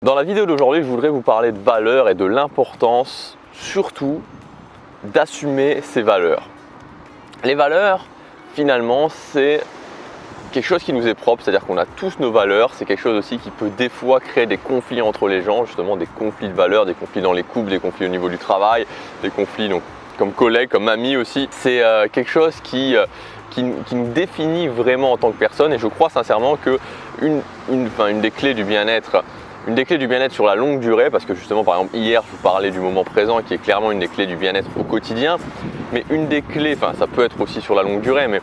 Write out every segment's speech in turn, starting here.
Dans la vidéo d'aujourd'hui, je voudrais vous parler de valeurs et de l'importance, surtout, d'assumer ces valeurs. Les valeurs, finalement, c'est quelque chose qui nous est propre, c'est-à-dire qu'on a tous nos valeurs. C'est quelque chose aussi qui peut des fois créer des conflits entre les gens, justement des conflits de valeurs, des conflits dans les couples, des conflits au niveau du travail, des conflits donc, comme collègues, comme amis aussi. C'est quelque chose qui nous définit vraiment en tant que personne, et je crois sincèrement que une des clés du bien-être, sur la longue durée, parce que justement par exemple hier je vous parlais du moment présent qui est clairement une des clés du bien-être au quotidien, mais une des clés, ça peut être aussi sur la longue durée, mais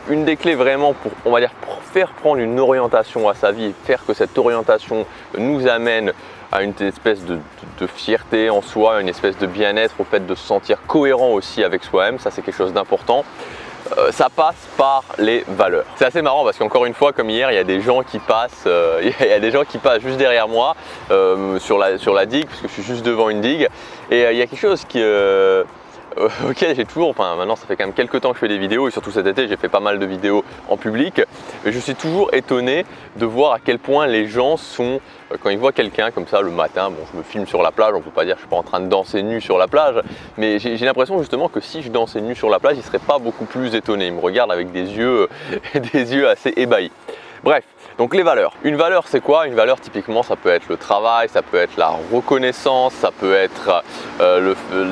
une des clés vraiment pour, on va dire, pour faire prendre une orientation à sa vie et faire que cette orientation nous amène à une espèce de fierté en soi, une espèce de bien-être, au fait de se sentir cohérent aussi avec soi-même, ça c'est quelque chose d'important. Ça passe par les valeurs. C'est assez marrant parce qu'encore une fois, comme hier, il y a des gens qui passent, juste derrière moi sur la digue, parce que je suis juste devant une digue, et il y a quelque chose auquel j'ai toujours, maintenant ça fait quand même quelques temps que je fais des vidéos, et surtout cet été j'ai fait pas mal de vidéos en public, mais je suis toujours étonné de voir à quel point les gens sont, quand ils voient quelqu'un comme ça le matin, bon je me filme sur la plage, on peut pas dire que je suis pas en train de danser nu sur la plage, mais j'ai l'impression justement que si je dansais nu sur la plage, ils seraient pas beaucoup plus étonnés, ils me regardent avec des yeux assez ébahis. Bref, donc les valeurs. Une valeur c'est quoi? Une valeur typiquement ça peut être le travail, ça peut être la reconnaissance, ça peut être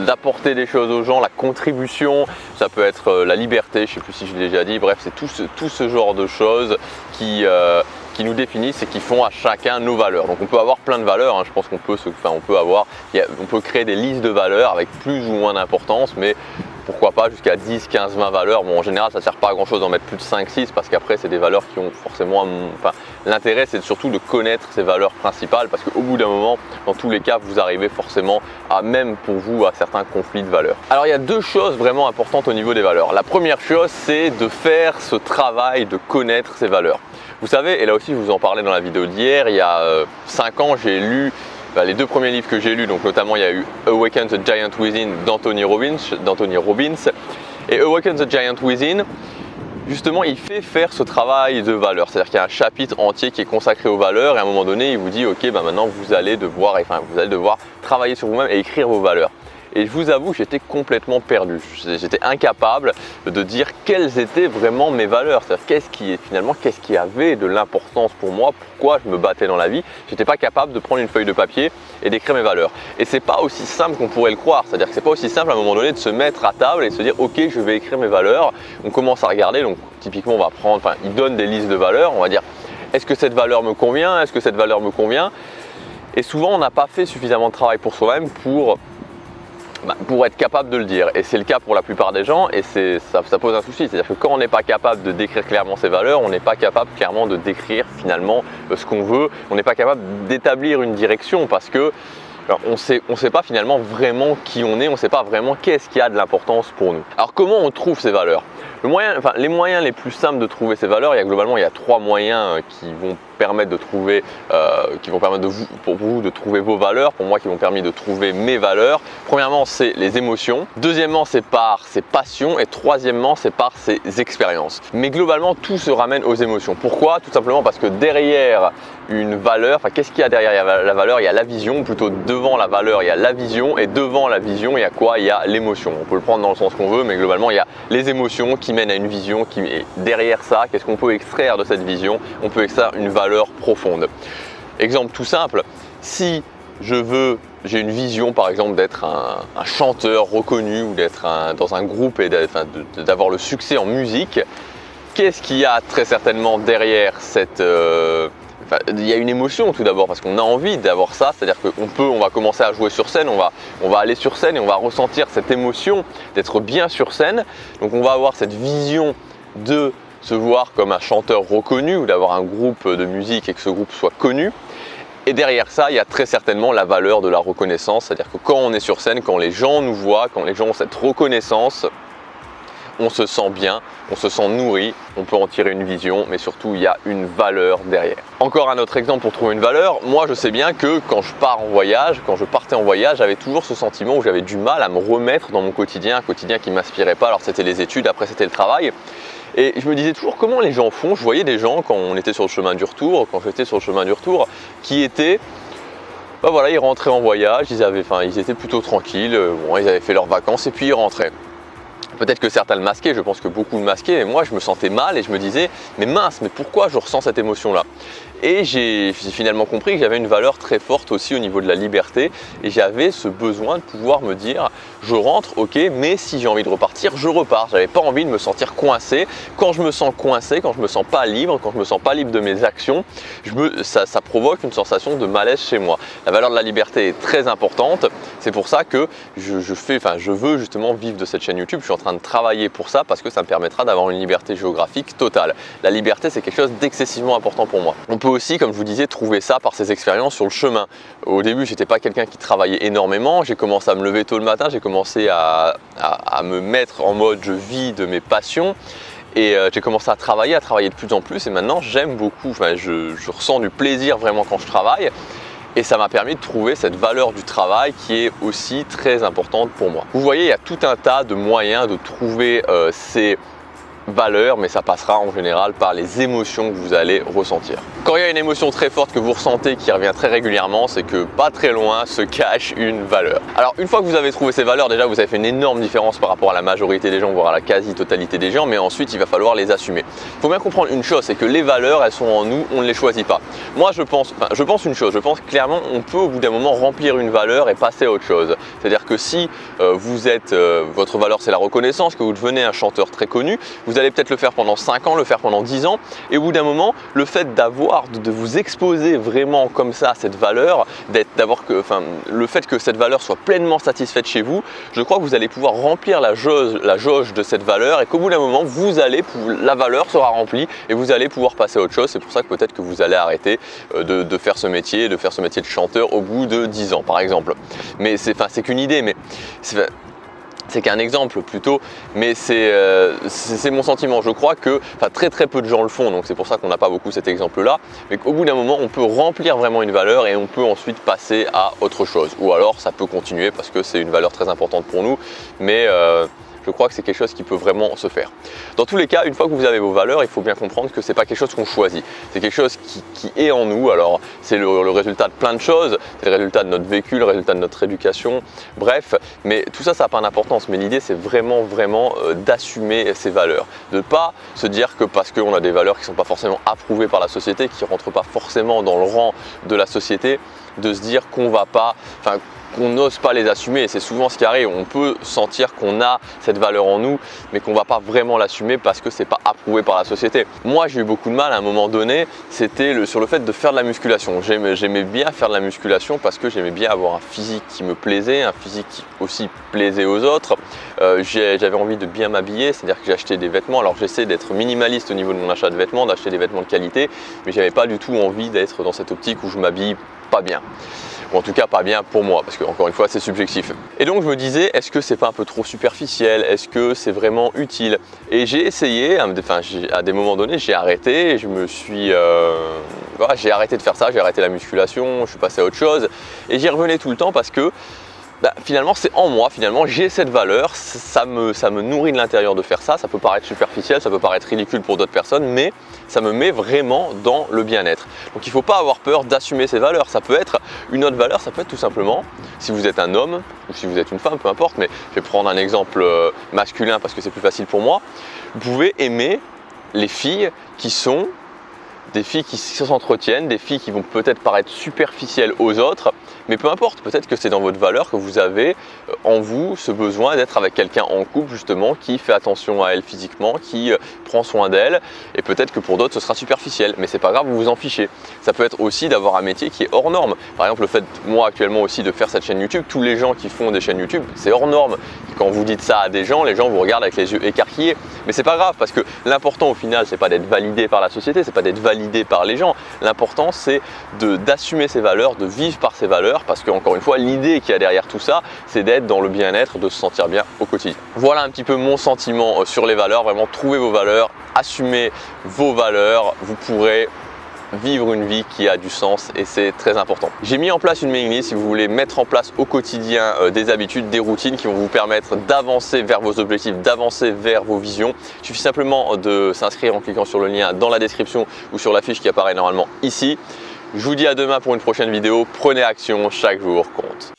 d'apporter des choses aux gens, la contribution, ça peut être la liberté, je ne sais plus si je l'ai déjà dit, bref c'est tout ce genre de choses qui nous définissent et qui font à chacun nos valeurs. Donc on peut avoir plein de valeurs, je pense qu'on peut, on peut créer des listes de valeurs avec plus ou moins d'importance, mais pourquoi pas jusqu'à 10, 15, 20 valeurs. Bon, en général, ça ne sert pas à grand chose d'en mettre plus de 5, 6 parce qu'après, c'est des valeurs qui ont forcément. L'intérêt, c'est surtout de connaître ces valeurs principales parce qu'au bout d'un moment, dans tous les cas, vous arrivez forcément même pour vous, à certains conflits de valeurs. Alors, il y a deux choses vraiment importantes au niveau des valeurs. La première chose, c'est de faire ce travail de connaître ces valeurs. Vous savez, et là aussi, je vous en parlais dans la vidéo d'hier, il y a 5 ans, j'ai lu les deux premiers livres que j'ai lus, donc notamment il y a eu Awaken the Giant Within d'Anthony Robbins, et Awaken the Giant Within, justement il fait faire ce travail de valeurs, c'est-à-dire qu'il y a un chapitre entier qui est consacré aux valeurs et à un moment donné il vous dit ok maintenant vous allez devoir travailler sur vous-même et écrire vos valeurs. Et je vous avoue, j'étais complètement perdu. J'étais incapable de dire quelles étaient vraiment mes valeurs. C'est-à-dire qu'est-ce qui avait de l'importance pour moi, pourquoi je me battais dans la vie. J'étais pas capable de prendre une feuille de papier et d'écrire mes valeurs. Et c'est pas aussi simple qu'on pourrait le croire. C'est-à-dire que c'est pas aussi simple à un moment donné de se mettre à table et de se dire ok, je vais écrire mes valeurs. On commence à regarder. Donc typiquement, on va prendre, il donne des listes de valeurs. On va dire est-ce que cette valeur me convient? Est-ce que cette valeur me convient? Et souvent, on n'a pas fait suffisamment de travail pour soi-même pour être capable de le dire, et c'est le cas pour la plupart des gens, et ça pose un souci, c'est-à-dire que quand on n'est pas capable de décrire clairement ses valeurs, on n'est pas capable clairement de décrire finalement ce qu'on veut, on n'est pas capable d'établir une direction parce que on sait pas finalement vraiment qui on est, on ne sait pas vraiment qu'est-ce qui a de l'importance pour nous. Alors comment on trouve ces valeurs? Les moyens les plus simples de trouver ces valeurs, il y a 3 moyens qui vont permettre de trouver, pour vous de trouver vos valeurs, pour moi qui m'ont permis de trouver mes valeurs. Premièrement, c'est les émotions. Deuxièmement, c'est par ses passions. Et troisièmement, c'est par ses expériences. Mais globalement, tout se ramène aux émotions. Pourquoi? Tout simplement parce que derrière une valeur, qu'est-ce qu'il y a derrière la valeur? Il y a la vision, ou plutôt devant la valeur, il y a la vision, et devant la vision, il y a quoi? Il y a l'émotion. On peut le prendre dans le sens qu'on veut, mais globalement, il y a les émotions qui mènent à une vision, qui est derrière ça. Qu'est-ce qu'on peut extraire de cette vision? On peut extraire une valeur profonde. Exemple tout simple, si j'ai une vision par exemple d'être un chanteur reconnu ou d'être dans un groupe et d'avoir le succès en musique, qu'est-ce qu'il y a très certainement derrière cette... il y a une émotion tout d'abord parce qu'on a envie d'avoir ça, c'est-à-dire qu'on va commencer à jouer sur scène, on va aller sur scène et on va ressentir cette émotion d'être bien sur scène, donc on va avoir cette vision de se voir comme un chanteur reconnu ou d'avoir un groupe de musique et que ce groupe soit connu. Et derrière ça, il y a très certainement la valeur de la reconnaissance, c'est-à-dire que quand on est sur scène, quand les gens nous voient, quand les gens ont cette reconnaissance, on se sent bien, on se sent nourri, on peut en tirer une vision, mais surtout il y a une valeur derrière. Encore un autre exemple pour trouver une valeur, moi je sais bien que quand je partais en voyage, j'avais toujours ce sentiment où j'avais du mal à me remettre dans mon quotidien, un quotidien qui ne m'inspirait pas. Alors c'était les études, après c'était le travail. Et je me disais toujours comment les gens font. Je voyais des gens quand on était sur le chemin du retour, quand j'étais sur le chemin du retour, qui étaient bah voilà, ils rentraient en voyage, ils étaient plutôt tranquilles, bon, ils avaient fait leurs vacances et puis ils rentraient. Peut-être que certains le masquaient, je pense que beaucoup le masquaient, et moi je me sentais mal et je me disais mais mince, mais pourquoi je ressens cette émotion-là? Et j'ai finalement compris que j'avais une valeur très forte aussi au niveau de la liberté et j'avais ce besoin de pouvoir me dire je rentre, ok, mais si j'ai envie de repartir, je repars. J'avais pas envie de me sentir coincé. Quand je me sens coincé, quand je me sens pas libre, quand je me sens pas libre de mes actions, ça provoque une sensation de malaise chez moi. La valeur de la liberté est très importante. C'est pour ça que je veux justement vivre de cette chaîne YouTube. Je suis en train de travailler pour ça parce que ça me permettra d'avoir une liberté géographique totale. La liberté, c'est quelque chose d'excessivement important pour moi. On peut aussi, comme je vous disais, trouver ça par ces expériences sur le chemin. Au début, j'étais pas quelqu'un qui travaillait énormément. J'ai commencé à me lever tôt le matin. J'ai commencé à me mettre en mode je vis de mes passions. Et j'ai commencé à travailler de plus en plus. Et maintenant, j'aime beaucoup. Je ressens du plaisir vraiment quand je travaille. Et ça m'a permis de trouver cette valeur du travail qui est aussi très importante pour moi. Vous voyez, il y a tout un tas de moyens de trouver ces valeurs, mais ça passera en général par les émotions que vous allez ressentir. Quand il y a une émotion très forte que vous ressentez qui revient très régulièrement, c'est que pas très loin se cache une valeur. Alors une fois que vous avez trouvé ces valeurs, déjà vous avez fait une énorme différence par rapport à la majorité des gens, voire à la quasi-totalité des gens, mais ensuite il va falloir les assumer. Il faut bien comprendre une chose, c'est que les valeurs, elles sont en nous, on ne les choisit pas. Moi je pense une chose, je pense clairement on peut au bout d'un moment remplir une valeur et passer à autre chose. C'est-à-dire que si votre valeur c'est la reconnaissance, que vous devenez un chanteur très connu, vous allez peut-être le faire pendant 5 ans, le faire pendant 10 ans, et au bout d'un moment, le fait de vous exposer vraiment comme ça à cette valeur, le fait que cette valeur soit pleinement satisfaite chez vous, je crois que vous allez pouvoir remplir la jauge de cette valeur et qu'au bout d'un moment, la valeur sera remplie et vous allez pouvoir passer à autre chose. C'est pour ça que peut-être que vous allez arrêter de faire ce métier, de chanteur au bout de 10 ans par exemple. Mais c'est qu'une idée, mais c'est qu'un exemple plutôt, mais c'est mon sentiment. Je crois que très peu de gens le font, donc c'est pour ça qu'on n'a pas beaucoup cet exemple-là, mais qu'au bout d'un moment, on peut remplir vraiment une valeur et on peut ensuite passer à autre chose. Ou alors, ça peut continuer parce que c'est une valeur très importante pour nous, mais je crois que c'est quelque chose qui peut vraiment se faire. Dans tous les cas, une fois que vous avez vos valeurs, il faut bien comprendre que ce n'est pas quelque chose qu'on choisit. C'est quelque chose qui est en nous. Alors, c'est le résultat de plein de choses. C'est le résultat de notre vécu, le résultat de notre éducation. Bref, mais tout ça, ça n'a pas d'importance. Mais l'idée, c'est vraiment d'assumer ces valeurs. De ne pas se dire que parce qu'on a des valeurs qui ne sont pas forcément approuvées par la société, qui ne rentrent pas forcément dans le rang de la société, de se dire qu'on n'ose pas les assumer, et c'est souvent ce qui arrive. On peut sentir qu'on a cette valeur en nous, mais qu'on ne va pas vraiment l'assumer parce que c'est pas approuvé par la société. Moi, j'ai eu beaucoup de mal à un moment donné, c'était sur le fait de faire de la musculation. J'aimais bien faire de la musculation parce que j'aimais bien avoir un physique qui me plaisait, un physique qui aussi plaisait aux autres. J'avais envie de bien m'habiller, c'est-à-dire que j'ai acheté des vêtements. Alors j'essaie d'être minimaliste au niveau de mon achat de vêtements, d'acheter des vêtements de qualité, mais j'avais pas du tout envie d'être dans cette optique où je m'habille pas bien. Ou en tout cas pas bien pour moi, parce que encore une fois c'est subjectif. Et donc je me disais, est-ce que c'est pas un peu trop superficiel? Est-ce que c'est vraiment utile? Et j'ai essayé, à des moments donnés, j'ai arrêté, et j'ai arrêté de faire ça, j'ai arrêté la musculation, je suis passé à autre chose, et j'y revenais tout le temps parce que finalement c'est en moi, j'ai cette valeur, ça me nourrit de l'intérieur de faire ça. Ça peut paraître superficiel, ça peut paraître ridicule pour d'autres personnes, mais ça me met vraiment dans le bien-être. Donc il ne faut pas avoir peur d'assumer ces valeurs. Ça peut être une autre valeur, ça peut être tout simplement, si vous êtes un homme ou si vous êtes une femme, peu importe, mais je vais prendre un exemple masculin parce que c'est plus facile pour moi. Vous pouvez aimer les filles qui sont des filles qui s'entretiennent, des filles qui vont peut-être paraître superficielles aux autres, mais peu importe, peut-être que c'est dans votre valeur que vous avez en vous ce besoin d'être avec quelqu'un en couple justement qui fait attention à elle physiquement, qui prend soin d'elle, et peut-être que pour d'autres ce sera superficiel, mais c'est pas grave, vous vous en fichez. Ça peut être aussi d'avoir un métier qui est hors norme. Par exemple, le fait, moi actuellement aussi, de faire cette chaîne YouTube, tous les gens qui font des chaînes YouTube, c'est hors norme. Quand vous dites ça à des gens, les gens vous regardent avec les yeux écarquillés, mais c'est pas grave parce que l'important au final, c'est pas d'être validé par la société, c'est pas d'être validé par les gens. L'important c'est d'assumer ses valeurs, de vivre par ses valeurs, parce que encore une fois, l'idée qu'il y a derrière tout ça, c'est d'être dans le bien-être, de se sentir bien au quotidien. Voilà un petit peu mon sentiment sur les valeurs. Vraiment, trouvez vos valeurs, assumez vos valeurs, vous pourrez vivre une vie qui a du sens et c'est très important. J'ai mis en place une mailing list si vous voulez mettre en place au quotidien des habitudes, des routines qui vont vous permettre d'avancer vers vos objectifs, d'avancer vers vos visions. Il suffit simplement de s'inscrire en cliquant sur le lien dans la description ou sur la fiche qui apparaît normalement ici. Je vous dis à demain pour une prochaine vidéo. Prenez action, chaque jour compte.